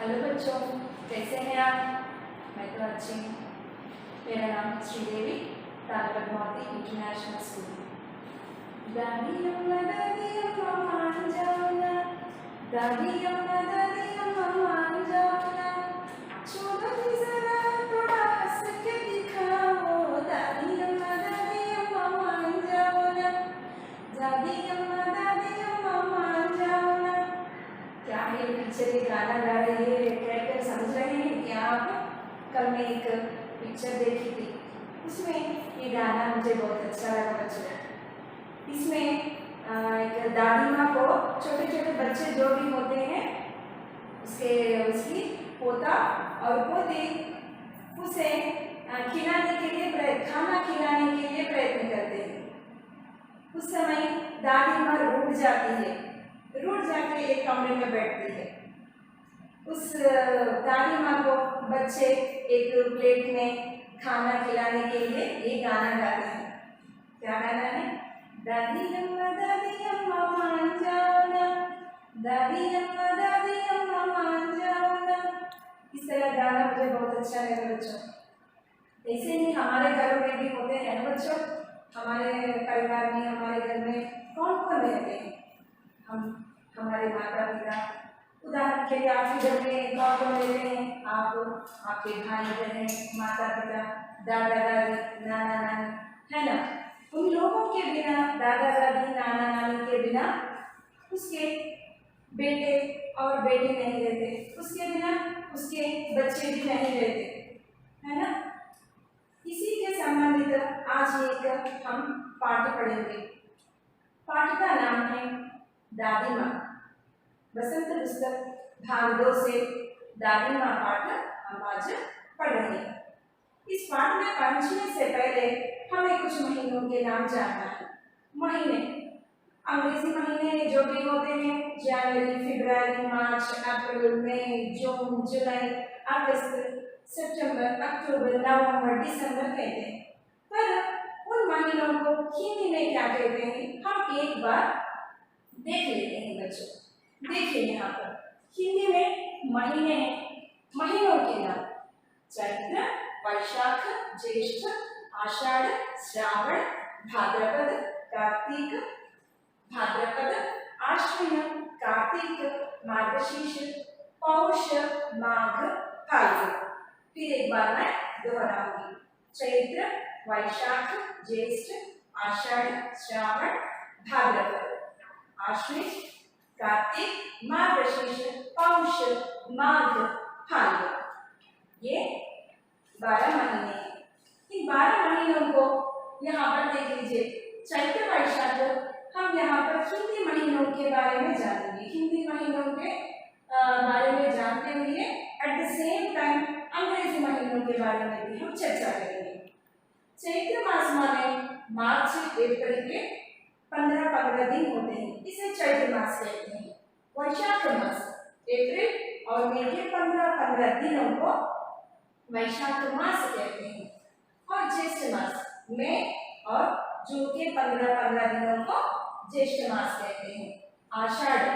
Hello बच्चों, कैसे हैं आप? मैं तो अच्छी हूँ। मेरा नाम श्रीदेवी, तालपद्मावती इंटरनेशनल स्कूल। दादी अम्मा मान जाओ ना, दादी अम्मा मान जाओ ना, छोड़ो जी जरा थोड़ा हंस के दिखाओ। दादी अम्मा मान जाओ ना, दादी अम्मा मान जाओ ना। क्या है पीछे भी गाना गा रही है, कहकर समझ रहे हैं क्या आप? कल मैं एक पिक्चर देखी थी, उसमें ये गाना मुझे बहुत अच्छा लगा बच्चों। इसमें एक दादी माँ को छोटे छोटे बच्चे जो भी होते हैं उसकी पोता और पोती उसे खिलाने के लिए खाना खिलाने के लिए प्रयत्न करते हैं। उस समय दादी माँ रूठ जाती है, रूठ जाके एक कमरे में बैठती है। उस दादी माँ को बच्चे एक प्लेट में खाना खिलाने के लिए ये गाना गाते हैं। क्या गाना है? दादी अम्मा मान जाओ ना, दादी अम्मा मान जाओ ना। इस तरह गाना मुझे बहुत अच्छा लगा बच्चों। ऐसे ही हमारे घरों में भी होते हैं ना बच्चों। हमारे परिवार में, हमारे घर में कौन कौन रहते हैं? हमारे माता पिता। उदाहरण के लिए आपके घर में कौन कौन रहते हैं? आप, आपके भाई बहन, माता पिता, दादा दादी, नाना नानी, है ना? उन लोगों के बिना, दादा दादी नाना नानी के बिना उसके बेटे और बेटी नहीं रहते, उसके बिना उसके बच्चे भी नहीं रहते, है ना? इसी के संबंधित आज एक हम पाठ पढ़ेंगे। पाठ का नाम है दादी माँ। बसंत पुस्तक भाग 2 से दादी माँ पाठ हम आज पढ़ रहे हैं। इस पाठ में पहुंचने से पहले हमें कुछ महीनों के नाम जानना है। महीने, अंग्रेजी महीने जो भी होते हैं, जनवरी, फरवरी, मार्च, अप्रैल, मई, जून, जुलाई, अगस्त, सितंबर, अक्टूबर, नवंबर, दिसंबर कहते हैं। पर उन महीनों को हिंदी में क्या कहते हैं, हम एक बार देख लेते हैं बच्चों। देखिए यहाँ पर हिंदी में महीने हैं, महीनों के नाम चैत्र, वैशाख, ज्येष्ठ, आषाढ़, श्रावण, भाद्रपद, कार्तिक, भाद्रपद, आश्विन, कार्तिक, मार्गशीर्ष, पौष, माघ, फाल्गुन। फिर एक बार मैं दोहराऊंगी। चैत्र, वैशाख, ज्येष्ठ, आषाढ़, श्रावण, भाद्रपद, आश्विन, कार्तिक, मार्गशीर्ष, पौष, माघ, फाल्गुन। ये 12 महीने हैं। इन 12 महीनों को यहाँ पर देख लीजिए। चैत्र वैशाख हम यहाँ पर हिंदी महीनों के बारे में जानेंगे। हिंदी महीनों के बारे में जानते हुए एट द सेम टाइम अंग्रेजी महीनों के बारे में भी हम चर्चा करेंगे। चैत्र मास माने मार्च अप्रैल के 15 दिन होते हैं, इसे चैत्र मास कहते हैं। वैशाख मास अप्रैल और मई के 15 दिनों को वैशाख मास कहते हैं। और ज्येष्ठ मास मई और जून के 15 दिनों को ज्येष्ठ मास कहते हैं। आषाढ़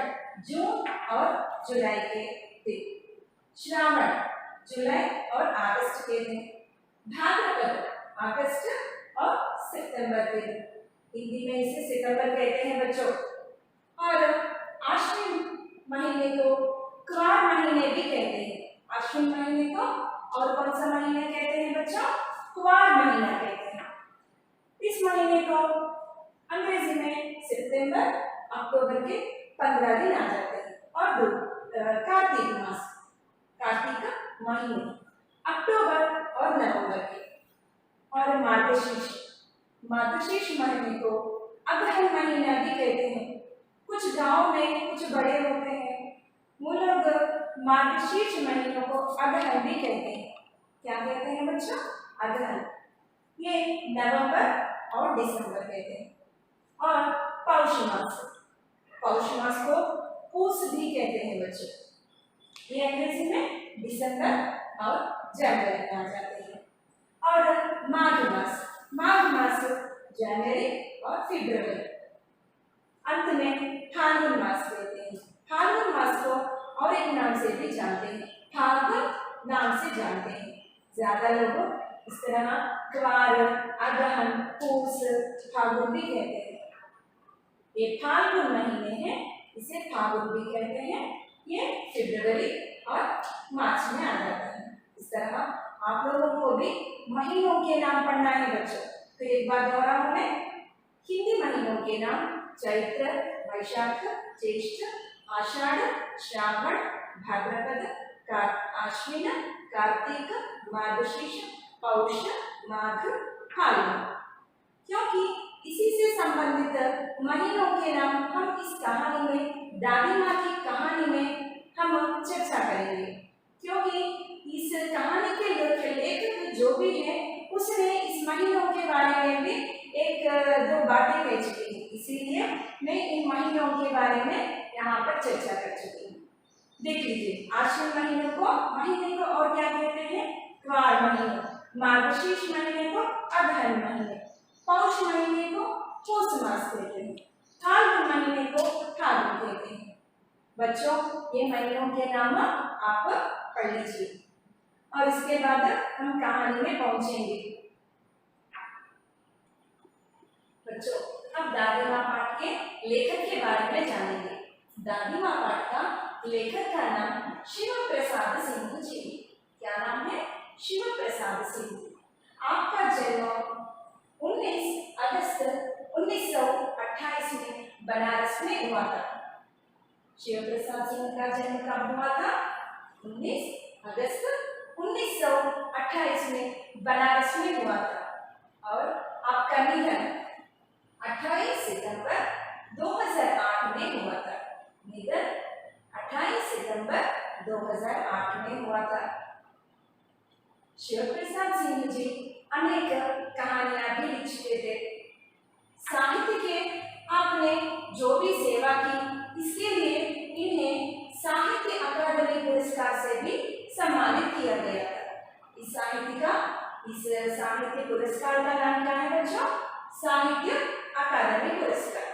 जून और जुलाई के दिन, श्रावण जुलाई और अगस्त के दिन, भाद्रपद अगस्त और सितंबर के दिन, हिंदी में इसे सितंबर कहते हैं बच्चों। और आश्विन महीने को क्वार महीने भी कहते हैं। आश्विन महीने को और कौन सा महीना कहते हैं बच्चों? क्वार महीना कहते हैं। इस महीने को अंग्रेजी में सितंबर अक्टूबर के 15 दिन आ जाते हैं। और कार्तिक मास, कार्तिक महीने अक्टूबर और नवंबर के। और मार्गशीर्ष, मार्गशीर्ष महीने को अगहन महीना भी कहते हैं। कुछ गांव में कुछ बड़े होते हैं, वो लोग मार्गशीर्ष महीनों को अगहन भी कहते हैं। क्या कहते हैं बच्चों? अगहन। ये नवंबर और दिसंबर कहते हैं। और पौष मास, पौष मास को पूस भी कहते हैं बच्चों। ये अंग्रेजी में दिसंबर और जनवरी में आ जाते हैं। और माघ मास, माघ मास जनवरी और फरवरी। अंत में फाल्गुन मास कहते हैं। फाल्गुन मास को और एक नाम से भी जानते हैं, फाल्गुन नाम से जानते हैं। ज्यादा लोग इस तरह क्वार, अगहन, पूस, फाल्गुन भी कहते हैं। ये फाल्गुन महीने हैं, इसे फाल्गुन भी कहते हैं। ये फरवरी और मार्च में आ जाता है। इस तरह आप लोगों को भी महीनों के नाम पढ़ना है बच्चों। तो एक बार दोहराऊं मैं, हिंदी महीनों के नाम चैत्र, वैशाख, ज्येष्ठ, आषाढ़, श्रावण, भाद्रपद, आश्विन, कार्तिक, मार्गशीर्ष, पौष, माघ, फाल्गुन। क्योंकि इसी से संबंधित महीनों के नाम हम इस कहानी में, दादी माँ की कहानी में हम चर्चा करेंगे। क्योंकि इस कहानी के लेखक जो भी है उसने इस महीनों के बारे में भी एक दो बातें कह चुकी है, इसीलिए मैं इन महीनों के बारे में यहाँ पर चर्चा कर चुकी हूँ। देख लीजिए, आश्विन महीने को और क्या कहते हैं? क्वार महीने, मार्गशीर्ष महीने को अगहन महीने, पौष महीने को पौष मास कहते हैं, फाल्गुन महीने को फाल्गुन कहते हैं। बच्चों, ये महीनों के नाम आप पढ़ लीजिए और इसके बाद हम कहानी में पहुंचेंगे। बच्चों, अब दादी माँ पाठ के लेखक के बारे में जानेंगे। दादी माँ पाठ का लेखक का नाम शिव प्रसाद सिंह जी। क्या नाम है? शिव प्रसाद सिंह। आपका जन्म 19 अगस्त 1928 में बनारस में हुआ था। शिव प्रसाद सिंह का जन्म कब हुआ था? 19 अगस्त 1928 में बनारस में हुआ था। और आपका निधन 28 सितंबर 2008 में हुआ था। निधन 28 सितंबर 2008 में हुआ था। शिव प्रसाद सिंह जी अनेक कहानियां भी लिखते थे। साहित्य के आपने जो भी सेवा की, इसके लिए इन्हें साहित्य अकादमी पुरस्कार से भी सम्मानित किया गया था। इस साहित्य पुरस्कार का नाम क्या है बच्चों? साहित्य अकादमी पुरस्कार।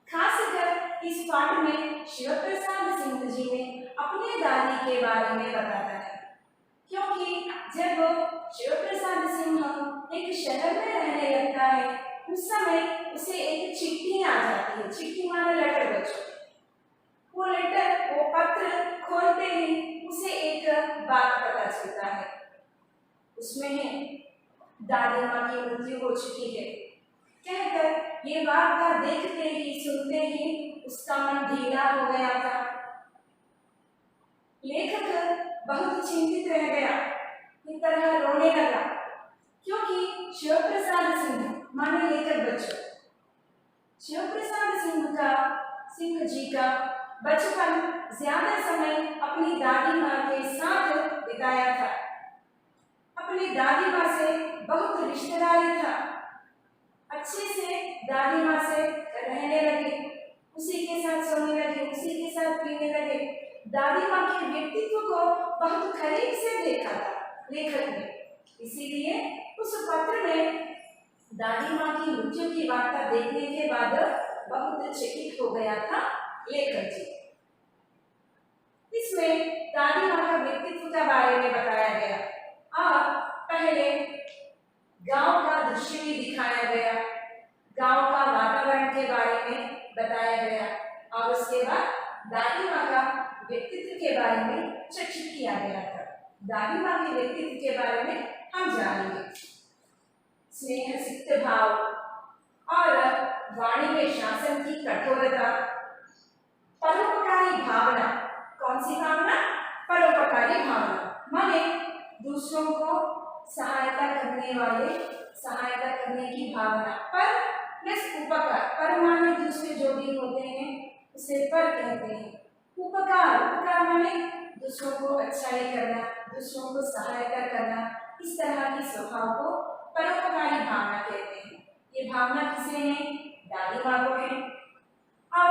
खासकर इस पाठ में शिव प्रसाद सिंह जी ने अपने दादी के बारे में बताया है। क्योंकि जब शिव प्रसाद सिंह एक शहर में रहने लगता है, उस समय उसे एक चिट्ठी आ जाती है। चिट्ठी माने लेटर बच्चों। वो लेटर, वो पत्र खोलते ही उसे एक बात पता चलता है। उसमें है दादी माँ की मृत्यु हो चुकी है कहकर ये वार्ता देखते ही, सुनते ही उसका मन ढीला हो गया था। लेखक बहुत चिंतित रह गया, इस तरह रोने लगा। क्योंकि शिव प्रसाद सिंह माने लेखक बच्चों, शिव प्रसाद सिंह जी का बचपन ज्यादा समय अपनी दादी माँ के साथ बिताया था। अपनी दादी माँ से बहुत रिश्तेदारी था। अच्छे से दादी माँ से रहने लगे, उसी के साथ सोने लगे, उसी के साथ पीने लगे। दादी माँ के व्यक्तित्व को बहुत करीब से देखा था लेखक ने। इसीलिए उस पत्र में दादी माँ की मृत्यु की वार्ता देखने के बाद बहुत चकित हो गया था लेखक जी। इसमें दादी माँ का व्यक्तित्व के बारे में बताया गया और पहले गांव का दृश्य भी दिखाया गया, गांव का वातावरण के बारे में बताया गया और उसके बाद दादी माँ का व्यक्तित्व के बारे में चर्चित किया गया था। दादी माँ के व्यक्तित्व के बारे में हम जानेंगे। स्नेह सिक्त भाव और वाणी में शासन की कठोरता, परोपकारी भावना। कौन सी भावना? परोपकारी भावना माने दूसरों को सहायता करने की भावना। पर प्लस उपकार, पर माने दूसरे जो भी होते हैं उसे पर कहते हैं। उपकार माने दूसरों को अच्छाई करना, दूसरों को सहायता करना। इस तरह की स्वभाव को परोपकारी भावना कहते हैं। ये भावना किसे है? दादी माँ को है। और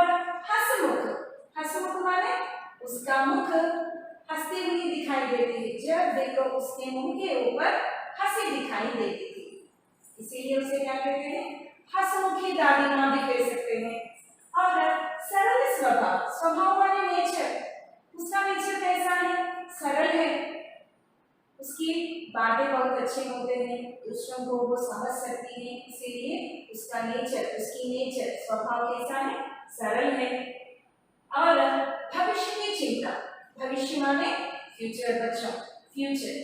हंसमुख माने उसका मुख हंसती हुई दिखाई देती है। जब देखो उसके मुंह के ऊपर हंसी दिखाई देती थी, इसीलिए उसे क्या कहते हैं? हंसमुखी दादी माँ भी कह सकते हैं। और सरल स्वभाव माने नेचर, उसका नेचर कैसा है? बातें बहुत अच्छे होते हैं, दूसरों को वो समझ सकती है, इसीलिए उसका नेचर, उसकी नेचर स्वभाव कैसा है, सरल है। और भविष्य की चिंता, भविष्य माने फ्यूचर बच्चों, फ्यूचर,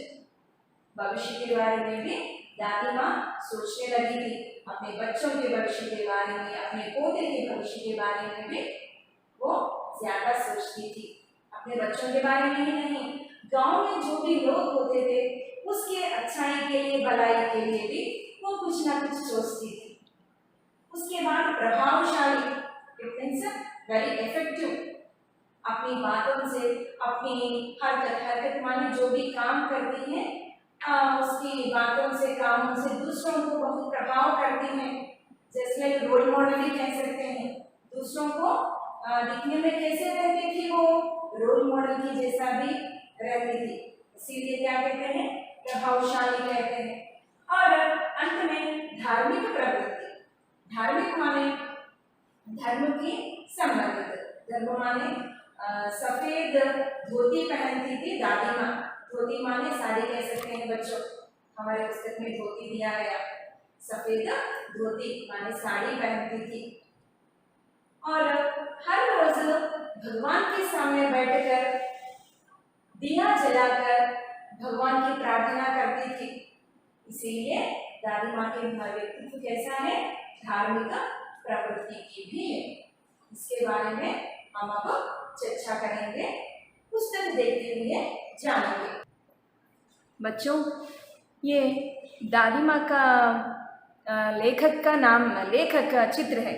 भविष्य के बारे में भी दादी माँ सोचने लगी थी, अपने बच्चों के भविष्य के बारे में, अपने पोते के भविष्य के बारे में भी वो ज्यादा सोचती थी। अपने बच्चों के बारे में ही नहीं, गांव में जो भी लोग होते थे उसके अच्छाई के लिए, भलाई के लिए भी वो कुछ ना कुछ सोचती थी। उसके बाद प्रभावशाली, इट मींस वेरी इफेक्टिव, अपनी बातों से, अपनी हरकत माने जो भी काम करती है उसकी बातों से, कामों से दूसरों को बहुत प्रभाव करती हैं। जैसे रोल मॉडल भी कह सकते हैं। दूसरों को दिखने में कैसे रहती थी वो, रोल मॉडल की जैसा भी रहती थी, इसीलिए क्या कहते हैं, प्रभावशाली कहते हैं। और अंत में धार्मिक प्रवृत्ति, धार्मिक माने धर्म की संबंधित, धर्म माने सफेद धोती पहनती थी दादी माँ, धोती माने साड़ी कह सकते हैं बच्चों, हमारे पुस्तक में धोती दिया गया, सफेद धोती माने साड़ी पहनती थी। और हर रोज भगवान के सामने बैठकर दिया जलाकर भगवान की प्रार्थना करती थी, इसीलिए दादी माँ के व्यक्तित्व कैसा है, धार्मिक प्रवृत्ति की भी है। इसके बारे में हम अब चर्चा करेंगे, पुस्तक देखते हुए जानेंगे। बच्चों, ये दादी माँ का लेखक का नाम, लेखक का चित्र है,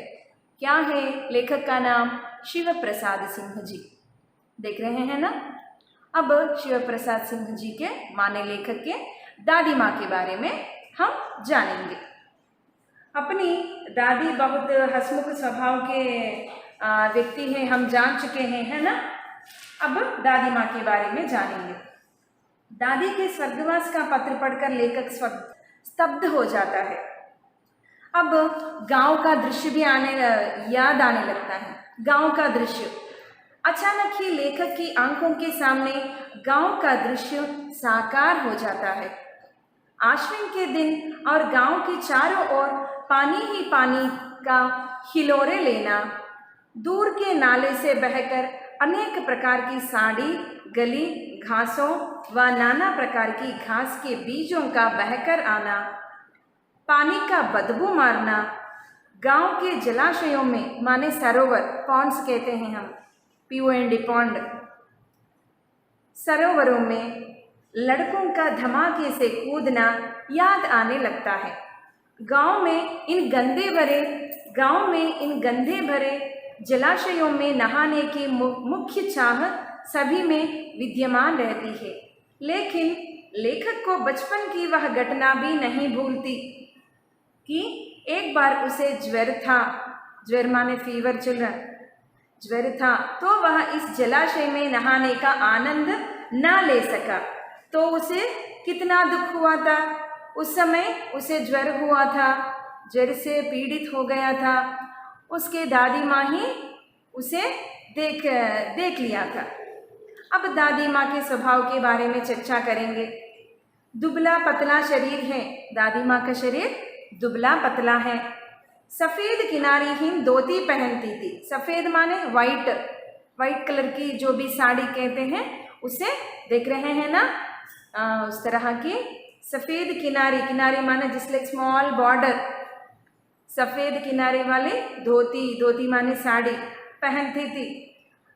क्या है लेखक का नाम, शिव प्रसाद सिंह जी, देख रहे हैं ना। अब शिव प्रसाद सिंह जी के माने लेखक के दादी माँ के बारे में हम जानेंगे। अपनी दादी बहुत हंसमुख स्वभाव के व्यक्ति हैं, हम जान चुके हैं, है ना। अब दादी माँ के बारे में जानेंगे। दादी के स्वर्गवास का पत्र पढ़कर लेखक स्तब्ध हो जाता है। अब गांव का दृश्य भी याद आने लगता है। गांव का दृश्य, अचानक ही लेखक की आंखों के सामने गांव का दृश्य साकार हो जाता है। आश्विन के दिन और गांव के चारों ओर पानी ही पानी का हिलोरे लेना, दूर के नाले से बहकर अनेक प्रकार की साड़ी, गली घासों व नाना प्रकार की घास के बीजों का बहकर आना, पानी का बदबू मारना, गांव के जलाशयों में माने सरोवर, पॉन्ड्स कहते हैं हम, पीओएनडी पॉन्ड, सरोवरों में लड़कों का धमाके से कूदना याद आने लगता है। गांव में इन गंदे भरे जलाशयों में नहाने की मुख्य चाह सभी में विद्यमान रहती है। लेकिन लेखक को बचपन की वह घटना भी नहीं भूलती कि एक बार उसे ज्वर माने फीवर चल रहा, ज्वर था, तो वह इस जलाशय में नहाने का आनंद ना ले सका, तो उसे कितना दुख हुआ था। उस समय उसे ज्वर हुआ था, ज्वर से पीड़ित हो गया था। उसके दादी माँ ही उसे देख लिया था। अब दादी माँ के स्वभाव के बारे में चर्चा करेंगे। दुबला पतला शरीर है, दादी माँ का शरीर दुबला पतला है। सफ़ेद किनारीहीन धोती पहनती थी। सफ़ेद माने वाइट कलर की जो भी साड़ी कहते हैं उसे देख रहे हैं ना, उस तरह की सफ़ेद किनारी माने जिस लाइक स्मॉल बॉर्डर, सफ़ेद किनारे वाले धोती माने साड़ी पहनती थी।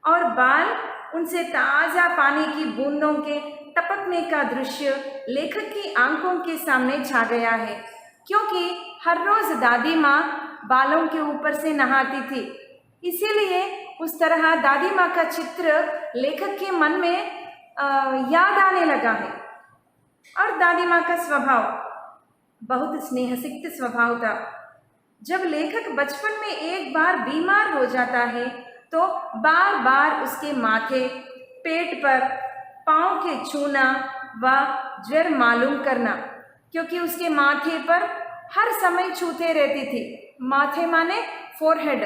और बाल, उनसे ताज़ा पानी की बूंदों के टपकने का दृश्य लेखक की आंखों के सामने छा गया है, क्योंकि हर रोज़ दादी माँ बालों के ऊपर से नहाती थी। इसीलिए उस तरह दादी माँ का चित्र लेखक के मन में याद आने लगा है। और दादी माँ का स्वभाव बहुत स्नेहसिक्त स्वभाव था। जब लेखक बचपन में एक बार बीमार हो जाता है तो बार बार उसके माथे, पेट पर पाँव के छूना व ज्वर मालूम करना, क्योंकि उसके माथे पर हर समय छूते रहती थी। माथे माने फोरहेड,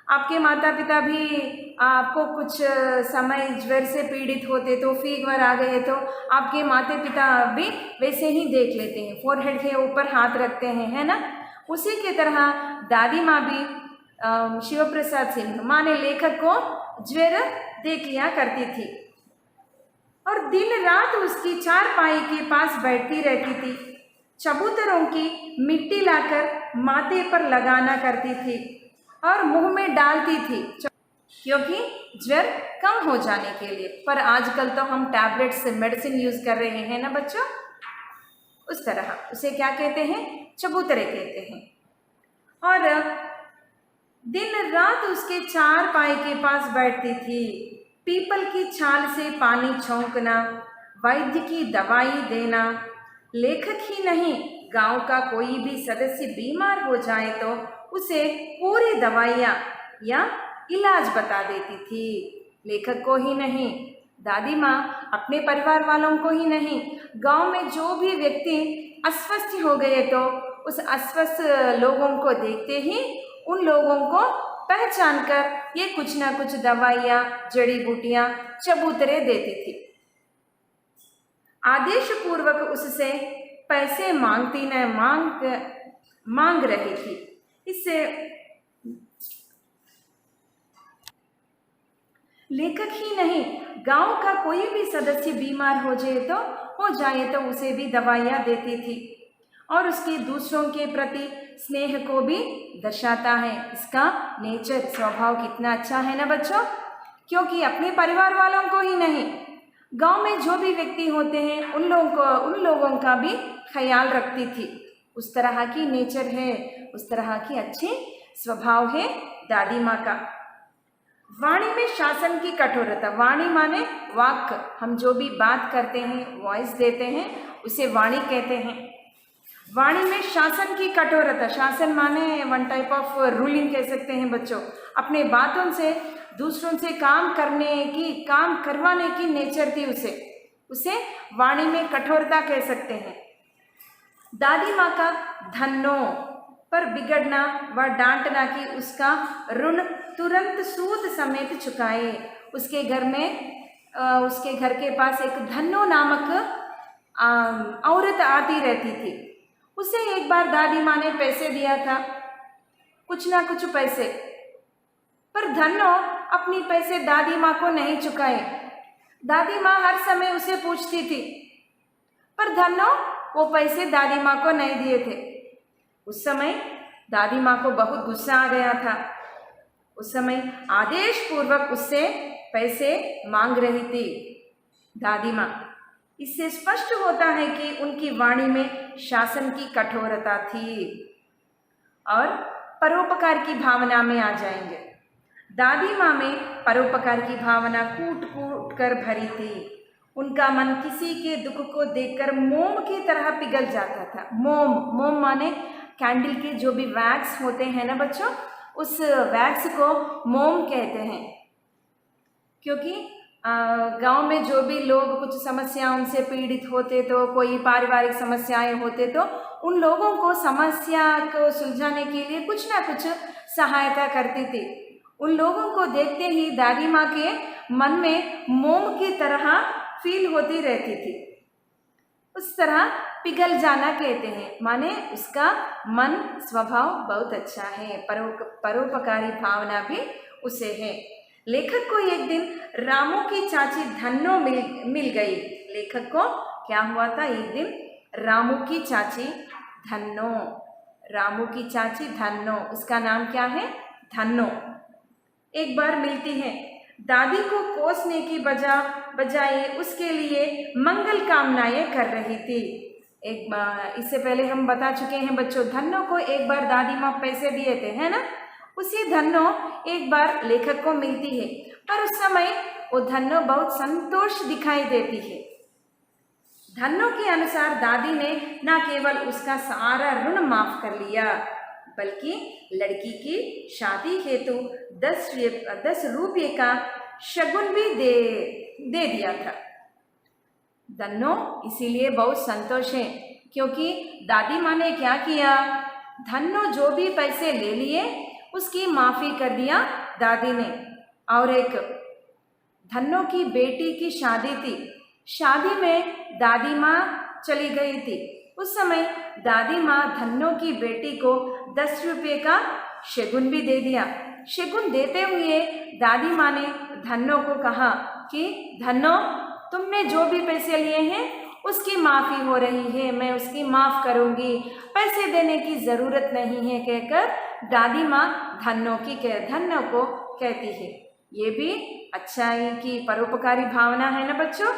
आपके माता पिता भी आपको कुछ समय ज्वर से पीड़ित होते तो फीवर आ गए तो आपके माता पिता भी वैसे ही देख लेते हैं, फोरहेड के ऊपर हाथ रखते हैं, है ना। उसी की तरह दादी माँ भी शिव प्रसाद सिंह माने लेखक को ज्वर देख लिया करती थी और दिन रात उसकी चारपाई के पास बैठती रहती थी। चबूतरों की मिट्टी लाकर माथे पर लगाना करती थी और मुंह में डालती थी क्योंकि ज्वर कम हो जाने के लिए। पर आजकल तो हम टैबलेट्स से मेडिसिन यूज कर रहे हैं ना बच्चों, उस तरह उसे क्या कहते हैं, चबूतरे कहते हैं। और दिन रात उसके चारपाई के पास बैठती थी। पीपल की छाल से पानी छौंकना, वैद्य की दवाई देना, लेखक ही नहीं गांव का कोई भी सदस्य बीमार हो जाए तो उसे पूरी दवाइयाँ या इलाज बता देती थी। लेखक को ही नहीं, दादी माँ अपने परिवार वालों को ही नहीं, गांव में जो भी व्यक्ति अस्वस्थ हो गए तो उस अस्वस्थ लोगों को देखते ही उन लोगों को पहचान कर ये कुछ ना कुछ दवाइयाँ, जड़ी बूटियाँ, चबूतरे देती थी। आदेश पूर्वक उससे पैसे मांग रही थी। इससे लेखक ही नहीं गांव का कोई भी सदस्य बीमार हो जाए तो उसे भी दवाइयाँ देती थी और उसके दूसरों के प्रति स्नेह को भी दर्शाता है। इसका नेचर, स्वभाव कितना अच्छा है ना बच्चों, क्योंकि अपने परिवार वालों को ही नहीं, गांव में जो भी व्यक्ति होते हैं उन लोगों का भी ख्याल रखती थी। उस तरह की नेचर है, उस तरह की अच्छी स्वभाव है दादी माँ का। वाणी में शासन की कठोरता, वाणी माने वाक्य, हम जो भी बात करते हैं, वॉइस देते हैं, उसे वाणी कहते हैं। वाणी में शासन की कठोरता, शासन माने वन टाइप ऑफ रूलिंग कह सकते हैं बच्चों। अपने बातों से दूसरों से काम करवाने की नेचर थी उसे वाणी में कठोरता कह सकते हैं। दादी माँ का धन्नो पर बिगड़ना व डांटना कि उसका ऋण तुरंत सूद समेत चुकाए। उसके घर के पास एक धन्नो नामक औरत आती रहती थी। उसे एक बार दादी माँ ने पैसे दिया था, कुछ ना कुछ पैसे, पर धन्नो अपनी पैसे दादी माँ को नहीं चुकाए। दादी माँ हर समय उसे पूछती थी, पर धन्नो वो पैसे दादी माँ को नहीं दिए थे। उस समय दादी माँ को बहुत गुस्सा आ गया था। उस समय आदेश पूर्वक उससे पैसे मांग रही थी दादी माँ। इससे स्पष्ट होता है कि उनकी वाणी में शासन की कठोरता थी और परोपकार की भावना में आ जाएंगे। दादी माँ में परोपकार की भावना कूट कूट कर भरी थी। उनका मन किसी के दुख को देखकर मोम की तरह पिघल जाता था। मोम माने कैंडल के जो भी वैक्स होते हैं ना बच्चों, उस वैक्स को मोम कहते हैं। क्योंकि गांव में जो भी लोग कुछ समस्याओं से पीड़ित होते तो, कोई पारिवारिक समस्याएं होते तो उन लोगों को समस्या को सुलझाने के लिए कुछ ना कुछ सहायता करती थी। उन लोगों को देखते ही दादी माँ के मन में मोम की तरह फील होती रहती थी। उस तरह पिघल जाना कहते हैं, माने उसका मन स्वभाव बहुत अच्छा है, परोपकारी भावना भी उसे है। लेखक को एक दिन रामू की चाची धन्नो मिल गई। लेखक को क्या हुआ था, एक दिन रामू की चाची धन्नो, उसका नाम क्या है, धन्नो, एक बार मिलती है। दादी को कोसने की बजाय उसके लिए मंगल कामनाएं कर रही थी। एक बार इससे पहले हम बता चुके हैं बच्चों, धन्नो को एक बार दादी माँ पैसे दिए थे, है ना। उसी धन्नो एक बार लेखक को मिलती है, पर उस समय वो धन्नो बहुत संतोष दिखाई देती है। धन्नो के अनुसार दादी ने न केवल उसका सारा ऋण माफ कर लिया, बल्कि लड़की की शादी हेतु 10 रुपये का शगुन भी दे दिया था। धन्नो इसीलिए बहुत संतोष है क्योंकि दादी माँ ने क्या किया, धन्नो जो भी पैसे ले लिए उसकी माफ़ी कर दिया दादी ने। और एक धन्नो की बेटी की शादी थी। शादी में दादी माँ चली गई थी। उस समय दादी माँ धन्नो की बेटी को 10 रुपये का शगुन भी दे दिया। शगुन देते हुए दादी माँ ने धन्नो को कहा कि धन्नो, तुमने जो भी पैसे लिए हैं उसकी माफ़ी हो रही है, मैं उसकी माफ़ करूँगी, पैसे देने की ज़रूरत नहीं है कहकर दादी माँ धन्नो को कहती है। ये भी अच्छाई की परोपकारी भावना है ना बच्चों।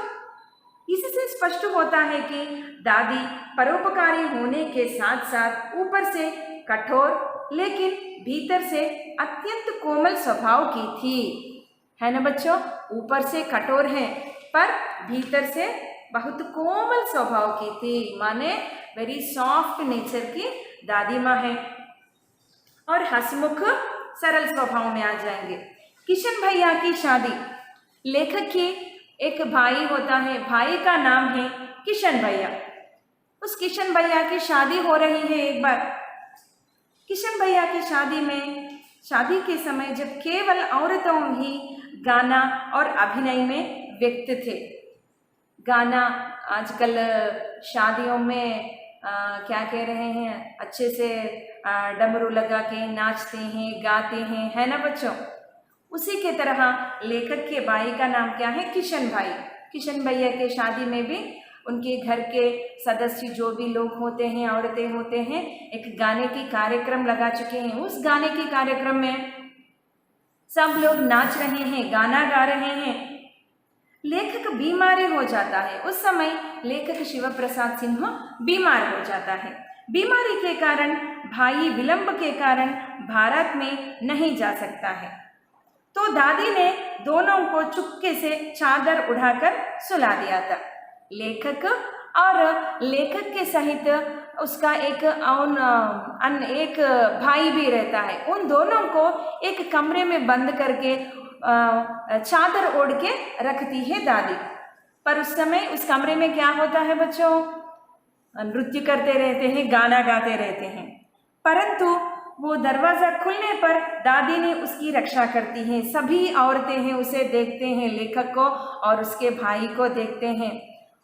इससे स्पष्ट होता है कि दादी परोपकारी होने के साथ साथ ऊपर से कठोर लेकिन भीतर से अत्यंत कोमल स्वभाव की थी, है ना बच्चों। ऊपर से कठोर है पर भीतर से बहुत कोमल स्वभाव की थी, माने वेरी सॉफ्ट नेचर की दादी माँ है। और हंसमुख सरल स्वभाव में आ जाएंगे। किशन भैया की शादी। लेखक की एक भाई होता है, भाई का नाम है किशन भैया। उस किशन भैया की शादी हो रही है। एक बार किशन भैया की शादी में, शादी के समय जब केवल औरतों ही गाना और अभिनय में व्यक्त थे। गाना आजकल शादियों में क्या कह रहे हैं, अच्छे से डमरू लगा के नाचते हैं, गाते हैं, है ना बच्चों। उसी के तरह लेखक के भाई का नाम क्या है, किशन भाई। किशन भैया के शादी में भी उनके घर के सदस्य जो भी लोग होते हैं, औरतें होते हैं, एक गाने की कार्यक्रम लगा चुके हैं। उस गाने के कार्यक्रम में सब लोग नाच रहे हैं, गाना गा रहे हैं। लेखक बीमारी हो जाता है। उस समय लेखक शिव प्रसाद सिंह बीमार हो जाता है। बीमारी के कारण भाई विलंब के कारण भारत में नहीं जा सकता है। तो दादी ने दोनों को चुपके से चादर उड़ाकर सुला दिया था। लेखक और लेखक के सहित उसका एक भाई भी रहता है। उन दोनों को एक कमरे में बंद करके चादर ओढ़ के रखती है दादी। पर उस समय उस कमरे में क्या होता है बच्चों, नृत्य करते रहते हैं, गाना गाते रहते हैं। परंतु वो दरवाज़ा खुलने पर दादी ने उसकी रक्षा करती हैं। सभी औरतें हैं उसे देखते हैं, लेखक को और उसके भाई को देखते हैं।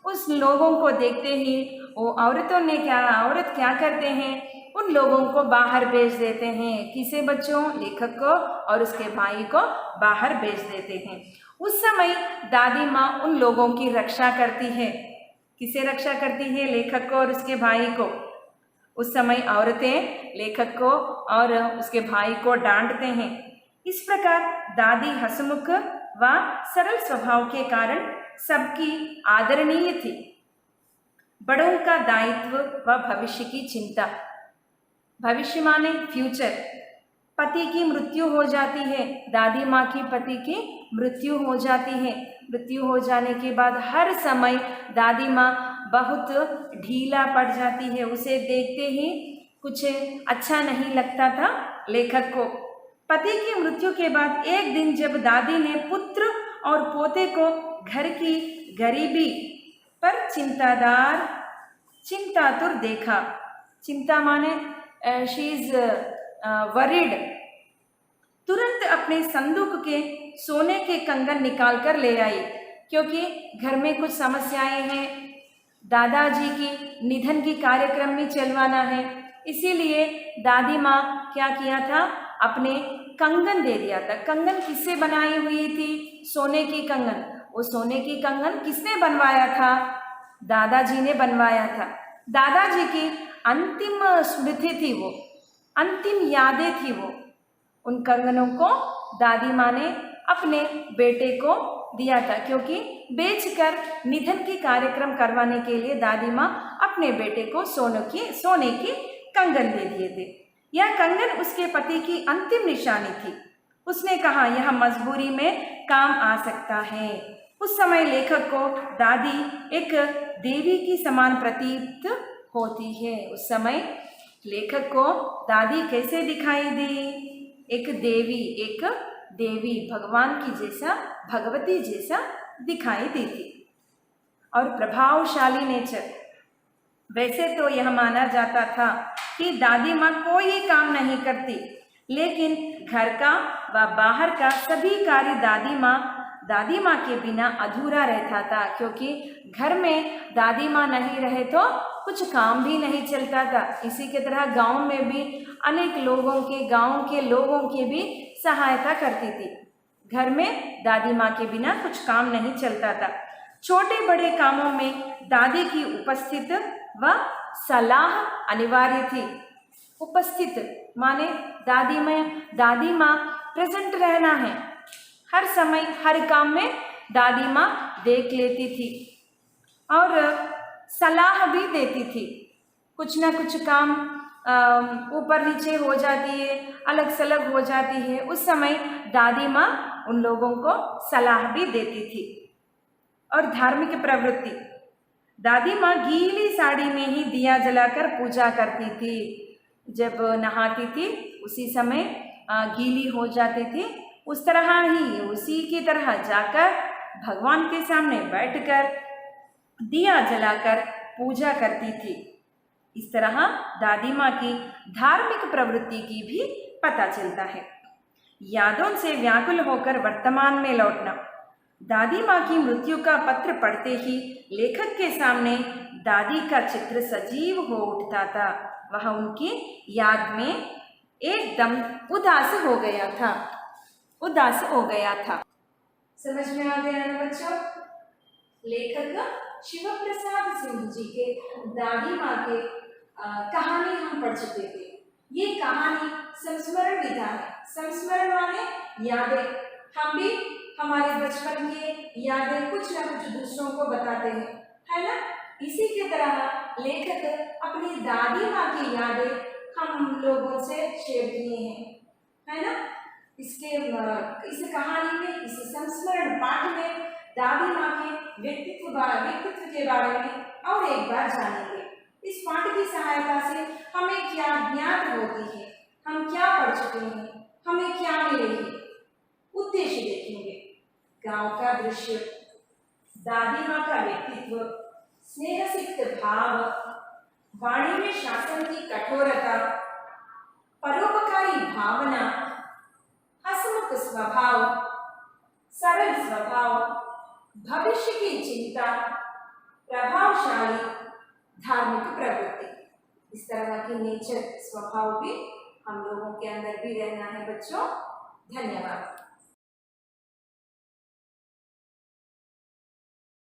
उस लोगों को देखते ही वो औरत क्या करते हैं, उन लोगों को बाहर भेज देते हैं। किसे बच्चों, लेखक को और उसके भाई को बाहर भेज देते हैं। उस समय दादी माँ उन लोगों की रक्षा करती है। किसे रक्षा करती है, लेखक को और उसके भाई को। उस समय औरतें लेखक को और उसके भाई को डांटते हैं। इस प्रकार दादी हंसमुख व सरल स्वभाव के कारण सबकी आदरणीय थी। बड़ों का दायित्व व भविष्य की चिंता। भविष्य माने फ्यूचर। पति की मृत्यु हो जाती है, दादी माँ की पति की मृत्यु हो जाती है। मृत्यु हो जाने के बाद हर समय दादी माँ बहुत ढीला पड़ जाती है। उसे देखते ही कुछ अच्छा नहीं लगता था लेखक को। पति की मृत्यु के बाद एक दिन जब दादी ने पुत्र और पोते को घर की गरीबी पर चिंतातुर देखा। चिंता माने शी इज वरीड। तुरंत अपने संदूक के सोने के कंगन निकाल कर ले आई, क्योंकि घर में कुछ समस्याएं हैं। दादाजी की निधन की कार्यक्रम भी चलवाना है, इसीलिए दादी माँ क्या किया था, अपने कंगन दे दिया था। कंगन किससे बनाई हुई थी, सोने की कंगन। वो सोने की कंगन किसने बनवाया था, दादाजी ने बनवाया था। दादाजी की अंतिम स्मृति थी वो, अंतिम यादें थी वो। उन कंगनों को दादी माँ ने अपने बेटे को दिया था, क्योंकि बेचकर निधन की कार्यक्रम करवाने के लिए दादी माँ अपने बेटे को सोने की कंगन दे दिए थे। यह कंगन उसके पति की अंतिम निशानी थी। उसने कहा यह मजबूरी में काम आ सकता है। उस समय लेखक को दादी एक देवी की समान प्रतीत होती है। उस समय लेखक को दादी कैसे दिखाई दी, एक देवी भगवान की जैसा, भगवती जैसा दिखाई दी थी। और प्रभावशाली नेचर। वैसे तो यह माना जाता था कि दादी माँ कोई काम नहीं करती, लेकिन घर का व बाहर का सभी कार्य दादी माँ के बिना अधूरा रहता था, क्योंकि घर में दादी माँ नहीं रहे तो कुछ काम भी नहीं चलता था। इसी के तरह गांव में भी अनेक गांव के लोगों की भी सहायता करती थी। घर में दादी माँ के बिना कुछ काम नहीं चलता था। छोटे बड़े कामों में दादी की उपस्थित व सलाह अनिवार्य थी। उपस्थित माने दादी माँ प्रेजेंट रहना है। हर समय हर काम में दादी माँ देख लेती थी और सलाह भी देती थी। कुछ ना कुछ काम ऊपर नीचे हो जाती है, अलग सलग हो जाती है, उस समय दादी माँ उन लोगों को सलाह भी देती थी। और धार्मिक प्रवृत्ति, दादी माँ गीली साड़ी में ही दिया जलाकर पूजा करती थी। जब नहाती थी उसी समय गीली हो जाती थी, उस तरह ही उसी की तरह जाकर भगवान के सामने बैठकर दिया जलाकर पूजा करती थी। इस तरह दादी माँ की धार्मिक प्रवृत्ति की भी पता चलता है। यादों से व्याकुल होकर वर्तमान में लौटना, दादी माँ की मृत्यु का पत्र पढ़ते ही लेखक के सामने दादी का चित्र सजीव हो उठता था। वह उनकी याद में एकदम उदास हो गया था। समझ में आ गया ना बच्चों? लेखक शिव प्रसाद सिंह जी के दादी माँ के कहानी हम पढ़ चुके थे। ये कहानी संस्मरण विधा है। संस्मरण माने यादें। हम भी हमारे बचपन की यादें कुछ न कुछ दूसरों को बताते हैं, है ना? इसी की तरह लेखक अपनी दादी माँ की यादें हम लोगों से शेयर किए हैं, है ना? इस कहानी में, इस संस्मरण पाठ में दादी माँ के व्यक्तित्व के बारे में और एक बार जानेंगे। इस पाठ की सहायता से हमें क्या ज्ञात होती है, हम क्या पढ़ चुके हैं, हमें क्या मिलेगी, उद्देश्य देखेंगे। गांव का दृश्य, दादी माँ का व्यक्तित्व, स्नेह सिक्त भाव, वाणी में शासन की कठोरता, परोपकारी भावना, हसमुख स्वभाव, सरल स्वभाव, भविष्य की चिंता, प्रभावशाली धार्मिक प्रवृत्ति। इस तरह के नेचर स्वभाव भी हम लोगों के अंदर भी रहना है बच्चों। धन्यवाद।